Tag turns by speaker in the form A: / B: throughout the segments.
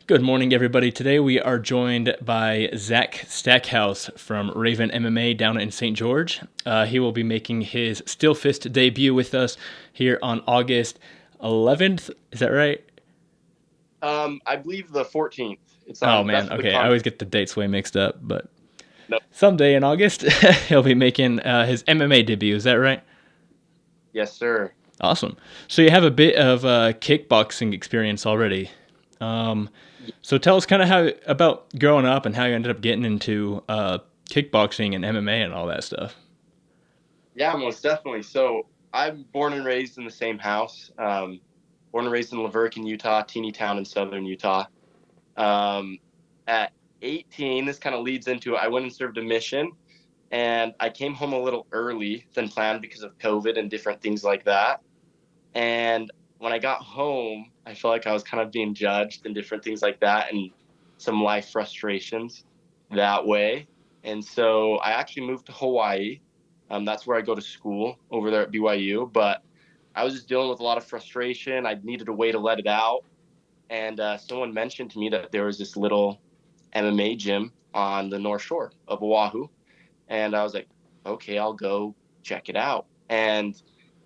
A: Good morning, everybody. Today we are joined by Zach Stackhouse from Raven MMA down in St. George. He will be making his Still Fist debut with us here on August 11th. Is that right?
B: I believe the 14th. It's
A: Oh
B: on.
A: man,
B: That's the
A: okay. I
B: con.
A: always get the dates way mixed up, but
B: No.
A: someday in August he'll be making his MMA debut. Is that right?
B: Yes, sir.
A: Awesome. So you have a bit of kickboxing experience already. Um, so tell us kind of how about growing up and how you ended up getting into kickboxing and MMA and all that stuff.
B: Yeah, most definitely. So I'm born and raised in the same house. Born and raised in Laverkin, Utah, teeny town in southern Utah. Um, at 18, this kind of leads into I went and served a mission, and I came home a little early than planned because of COVID and different things like that. And when I got home, I felt like I was kind of being judged and different things like that, and some life frustrations that way. And so I actually moved to Hawaii. That's where I go to school over there at BYU. But I was just dealing with a lot of frustration. I needed a way to let it out. And someone mentioned to me that there was this little MMA gym on the North Shore of Oahu. And I was like, okay, I'll go check it out. And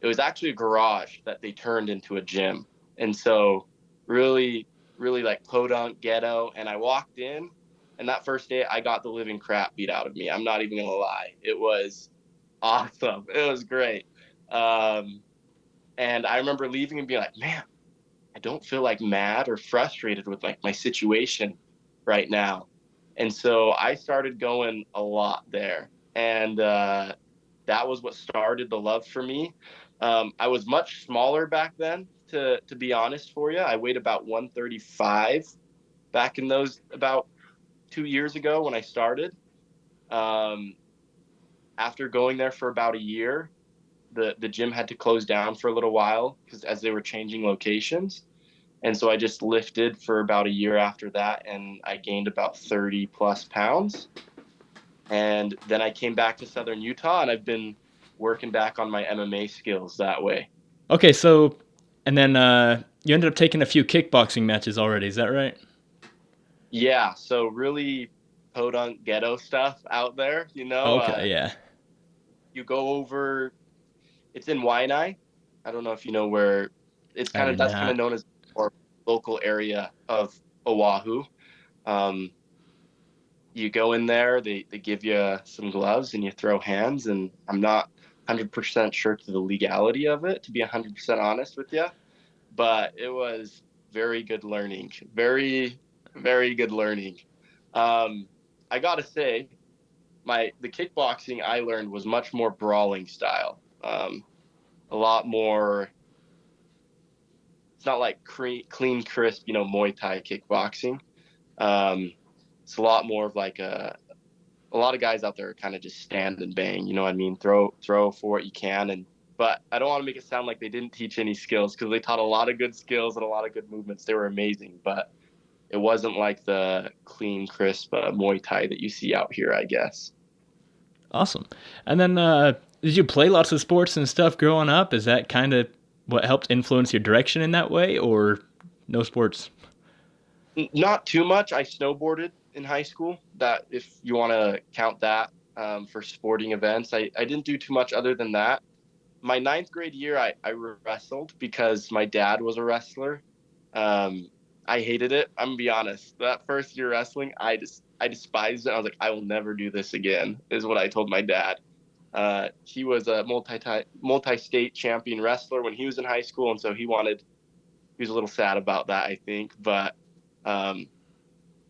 B: it was actually a garage that they turned into a gym. And so really, really like podunk ghetto. And I walked in, and that first day I got the living crap beat out of me. I'm not even gonna lie. It was awesome. It was great. Um, and I remember leaving and being like, man, I don't feel like mad or frustrated with like my situation right now. And so I started going a lot there. And that was what started the love for me. I was much smaller back then, to be honest for you. I weighed about 135 back in those about 2 years ago when I started. Um, After going there for about a year, the gym had to close down for a little while because as they were changing locations. And so I just lifted for about a year after that, and I gained about 30 plus pounds. And then I came back to Southern Utah, and I've been working back on my MMA skills that way.
A: Okay, so and then you ended up taking a few kickboxing matches already. Is that right?
B: Yeah, so really podunk ghetto stuff out there.
A: Okay, yeah.
B: You go over. It's in Waianae. I don't know if you know where. It's
A: I
B: kind
A: do
B: of that's kind of
A: not.
B: known as our local area of Oahu. Um, you go in there, they give you some gloves and you throw hands. And I'm not 100% sure to the legality of it, to be 100% honest with you, but it was very good learning. Very, very good learning. Um, I gotta say, the kickboxing I learned was much more brawling style. A lot more. It's not like clean, crisp, Muay Thai kickboxing. Um, it's a lot more of like a lot of guys out there kind of just stand and bang. You know what I mean? Throw for what you can. And but I don't want to make it sound like they didn't teach any skills, because they taught a lot of good skills and a lot of good movements. They were amazing, but it wasn't like the clean, crisp Muay Thai that you see out here, I guess.
A: Awesome. And then did you play lots of sports and stuff growing up? Is that kind of what helped influence your direction in that way, or no sports?
B: Not too much. I snowboarded in high school. That, if you want to count that for sporting events, I didn't do too much other than that. My ninth grade year, I wrestled because my dad was a wrestler. Um, I hated it. I'm gonna be honest. That first year wrestling, I despised it. I was like, I will never do this again, is what I told my dad. He was a multi-state champion wrestler when he was in high school, and so he was a little sad about that, I think. But um,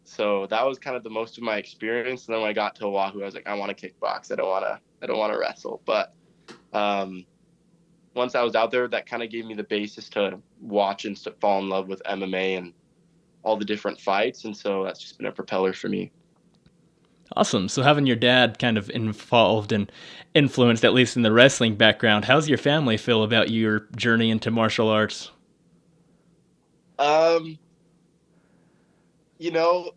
B: so that was kind of the most of my experience. And then when I got to Oahu, I was like, I want to kickbox. I don't want to wrestle. But um, once I was out there, that kind of gave me the basis to watch and fall in love with MMA and all the different fights. And so that's just been a propeller for me.
A: Awesome. So having your dad kind of involved and influenced, at least in the wrestling background, how's your family feel about your journey into martial arts?
B: Um, you know,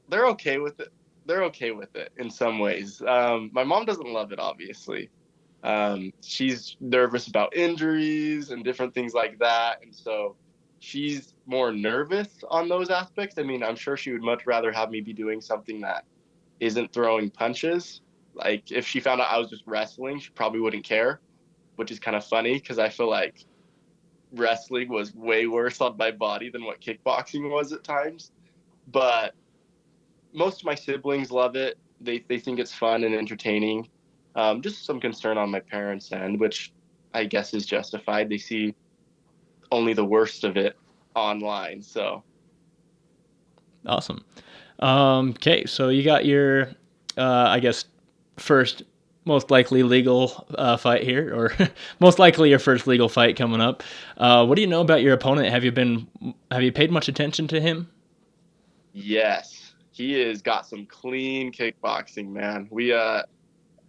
B: they're okay with it. They're okay with it in some ways. My mom doesn't love it, obviously. She's nervous about injuries and different things like that. And so she's more nervous on those aspects. I mean, I'm sure she would much rather have me be doing something that isn't throwing punches. Like if she found out I was just wrestling, she probably wouldn't care, which is kind of funny because I feel like wrestling was way worse on my body than what kickboxing was at times. But most of my siblings love it. They think it's fun and entertaining. Just some concern on my parents' end, which I guess is justified. They see only the worst of it online. So
A: Awesome. Okay, so you got your, I guess, first most likely legal fight here, or most likely your first legal fight coming up. What do you know about your opponent? Have you paid much attention to him?
B: yes, he has got some clean kickboxing, man.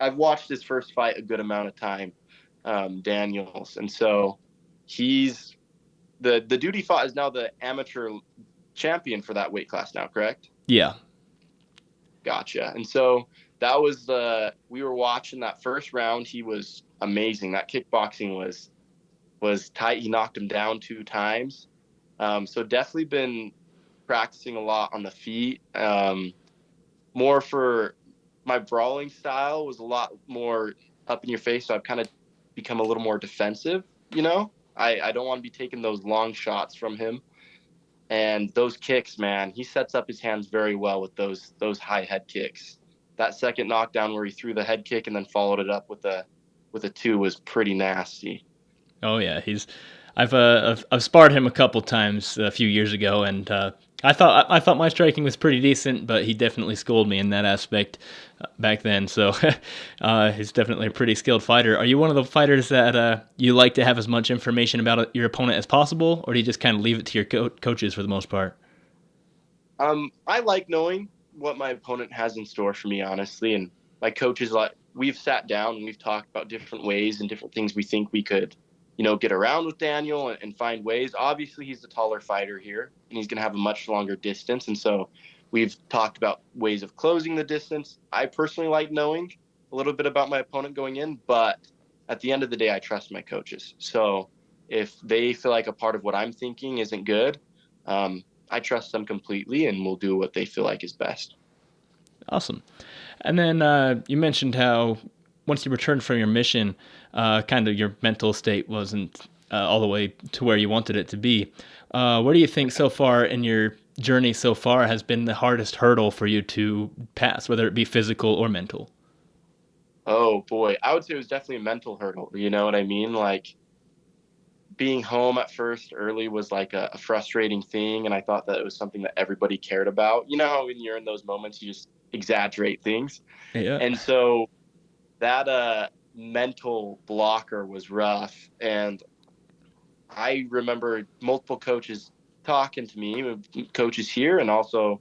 B: I've watched his first fight a good amount of time, Daniels, and so he's the dude he fought is now the amateur champion for that weight class now, correct?
A: Yeah.
B: Gotcha. And so that was we were watching that first round. He was amazing. That kickboxing was tight. He knocked him down 2 times. So definitely been practicing a lot on the feet. More for my brawling style was a lot more up in your face. So I've kind of become a little more defensive. I don't want to be taking those long shots from him. And those kicks, man, he sets up his hands very well with those high head kicks. That second knockdown where he threw the head kick and then followed it up with a two was pretty nasty.
A: Oh yeah, I've sparred him a couple times a few years ago, and I thought my striking was pretty decent, but he definitely schooled me in that aspect back then. So he's definitely a pretty skilled fighter. Are you one of the fighters that you like to have as much information about your opponent as possible, or do you just kind of leave it to your coaches for the most part?
B: I like knowing what my opponent has in store for me, honestly, and my coaches like we've sat down and we've talked about different ways and different things we think we could, get around with Daniel and find ways. Obviously, he's the taller fighter here, and he's going to have a much longer distance, and so we've talked about ways of closing the distance. I personally like knowing a little bit about my opponent going in, but at the end of the day, I trust my coaches. So if they feel like a part of what I'm thinking isn't good, I trust them completely and will do what they feel like is best.
A: Awesome. And then you mentioned how once you returned from your mission, kind of your mental state wasn't all the way to where you wanted it to be. What do you think so far in your journey so far has been the hardest hurdle for you to pass, whether it be physical or mental?
B: Oh boy, I would say it was definitely a mental hurdle. You know what I mean? Like being home at first early was like a frustrating thing, and I thought that it was something that everybody cared about. You know how when you're in those moments, you just exaggerate things,
A: Yeah.
B: and so that mental blocker was rough. And I remember multiple coaches talking to me, coaches here, and also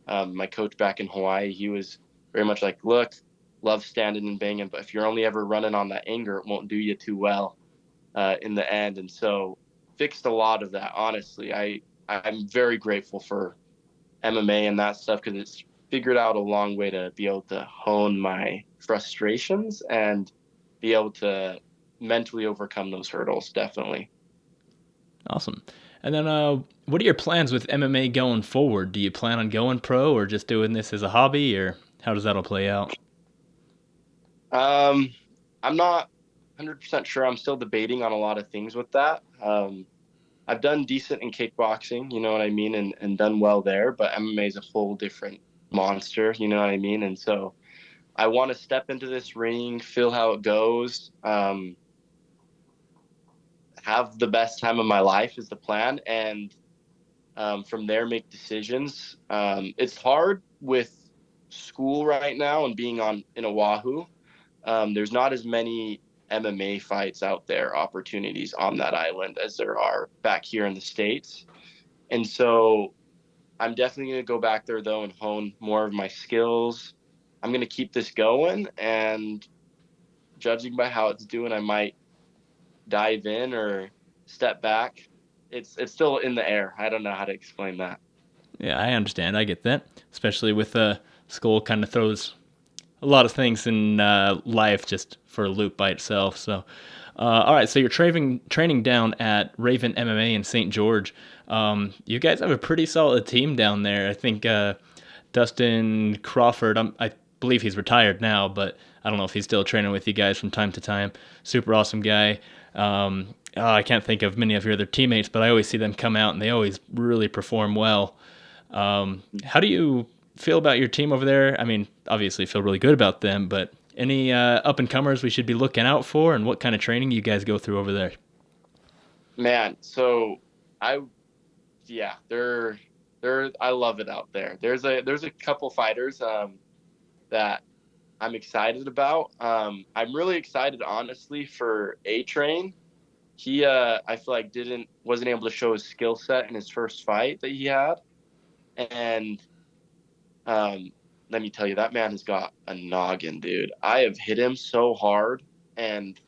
B: my coach back in Hawaii. He was very much like, "Look, love standing and banging, but if you're only ever running on that anger, it won't do you too well in the end." And so, fixed a lot of that. Honestly, I'm very grateful for MMA and that stuff because it's figured out a long way to be able to hone my frustrations and be able to mentally overcome those hurdles. Definitely.
A: Awesome. And then what are your plans with MMA going forward? Do you plan on going pro or just doing this as a hobby, or how does that all play out?
B: Um, I'm not 100% sure. I'm still debating on a lot of things with that. I've done decent in kickboxing, you know what I mean, and done well there, but MMA is a whole different monster, you know what I mean? And so I want to step into this ring, feel how it goes, have the best time of my life is the plan, and from there make decisions. It's hard with school right now and being on in Oahu. There's not as many MMA fights out there, opportunities on that island as there are back here in the States. And so I'm definitely going to go back there though and hone more of my skills. I'm going to keep this going, and judging by how it's doing, I might dive in or step back. It's still in the air. I don't know how to explain that.
A: Yeah, I understand. I get that, especially with school kind of throws a lot of things in life just for a loop by itself. So, all right. So you're training down at Raven MMA in St. George. You guys have a pretty solid team down there. I think Dustin Crawford. I believe he's retired now, but I don't know if he's still training with you guys from time to time. Super awesome guy. I can't think of many of your other teammates, but I always see them come out and they always really perform well. How do you feel about your team over there? I mean, obviously, feel really good about them, but any up and comers we should be looking out for, and what kind of training you guys go through over there?
B: Man, so I yeah, they're I love it out there. There's a couple fighters that I'm excited about. I'm really excited honestly for A Train. He I feel like didn't wasn't able to show his skill set in his first fight that he had. And um let me tell you, that man has got a noggin, dude. I have hit him so hard and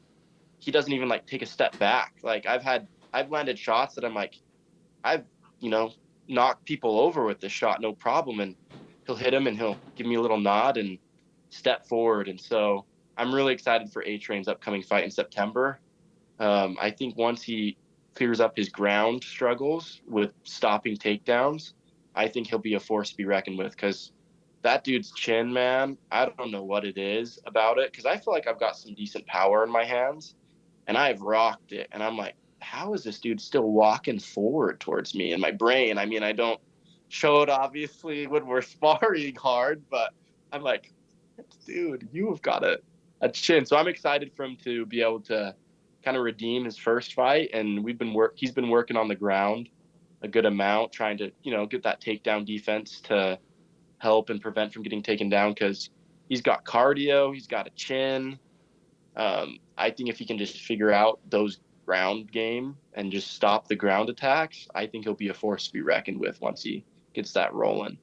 B: he doesn't even like take a step back. Like I've landed shots that I'm like, I've, you know, knocked people over with this shot, no problem. And he'll hit him and he'll give me a little nod and step forward. And so I'm really excited for A Train's upcoming fight in September. I think once he clears up his ground struggles with stopping takedowns, I think he'll be a force to be reckoned with because that dude's chin, man, I don't know what it is about it because I feel like I've got some decent power in my hands and I've rocked it. And I'm like, how is this dude still walking forward towards me in my brain? I mean, I don't show it obviously when we're sparring hard, but I'm like, dude, you have got a chin. So I'm excited for him to be able to kind of redeem his first fight. And he's been working on the ground a good amount, trying to, get that takedown defense to help and prevent from getting taken down because he's got cardio, he's got a chin. I think if he can just figure out those ground game and just stop the ground attacks, I think he'll be a force to be reckoned with once he gets that rolling.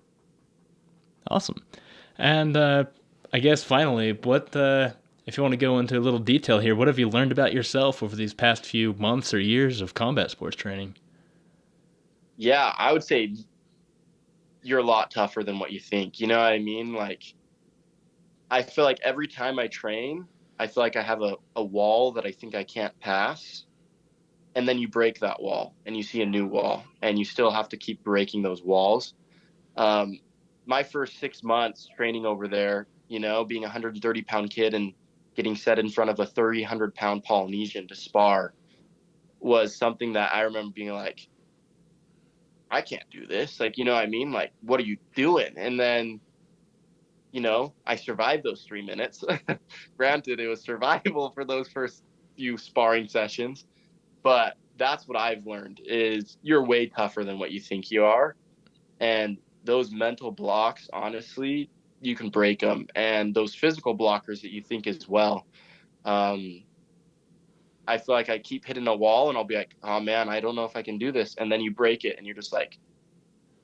A: Awesome. And I guess finally, what if you want to go into a little detail here? What have you learned about yourself over these past few months or years of combat sports training?
B: Yeah, I would say you're a lot tougher than what you think. You know what I mean? Like, I feel like every time I train, I feel like I have a wall that I think I can't pass. And then you break that wall and you see a new wall and you still have to keep breaking those walls. Um, my first 6 months training over there, being a 130-pound kid and getting set in front of a 300-pound Polynesian to spar was something that I remember being like, I can't do this. Like, you know what I mean? Like, what are you doing? And then, I survived those 3 minutes. Granted, it was survival for those first few sparring sessions, but that's what I've learned is you're way tougher than what you think you are. And those mental blocks, honestly, you can break them. And those physical blockers that you think as well. Um, I feel like I keep hitting a wall and I'll be like, oh man, I don't know if I can do this. And then you break it and you're just like,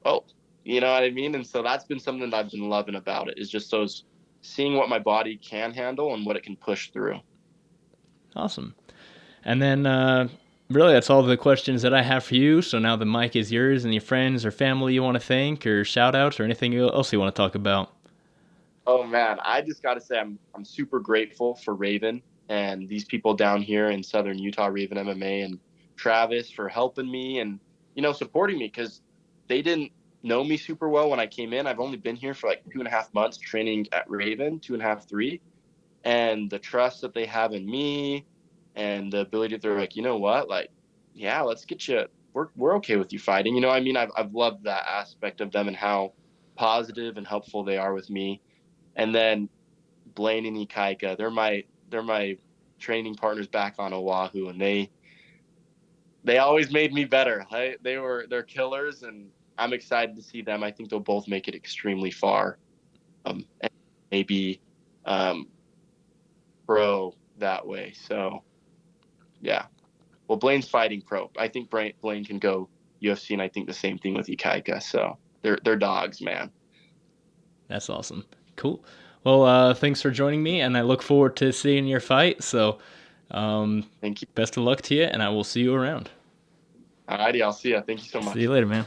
B: oh, you know what I mean? And so that's been something that I've been loving about it is just those seeing what my body can handle and what it can push through.
A: Awesome. And then really, that's all the questions that I have for you. So now the mic is yours. Any friends or family you want to thank, or shout outs, or anything else you want to talk about?
B: Oh man, I just got to say I'm super grateful for Raven and these people down here in Southern Utah, Raven MMA and Travis for helping me and supporting me because they didn't know me super well when I came in. I've only been here for like 2.5 months training at Raven, 2.5, 3, and the trust that they have in me and the ability that they're like, you know what, like, yeah, let's get you. We're okay with you fighting. You know, I mean, I've loved that aspect of them and how positive and helpful they are with me. And then Blaine and Ikaika, they're my training partners back on Oahu, and they always made me better. They're killers, and I'm excited to see them. I think they'll both make it extremely far, and maybe um, pro that way. So yeah. Well, Blaine's fighting pro. I think Blaine can go UFC, and I think the same thing with Ikaika. So they're dogs, man.
A: That's awesome. Cool. Well, thanks for joining me, and I look forward to seeing your fight. So,
B: Thank you.
A: best of luck to you, and I will see you around.
B: Alrighty, I'll see ya. Thank you so
A: See
B: much.
A: you later, man.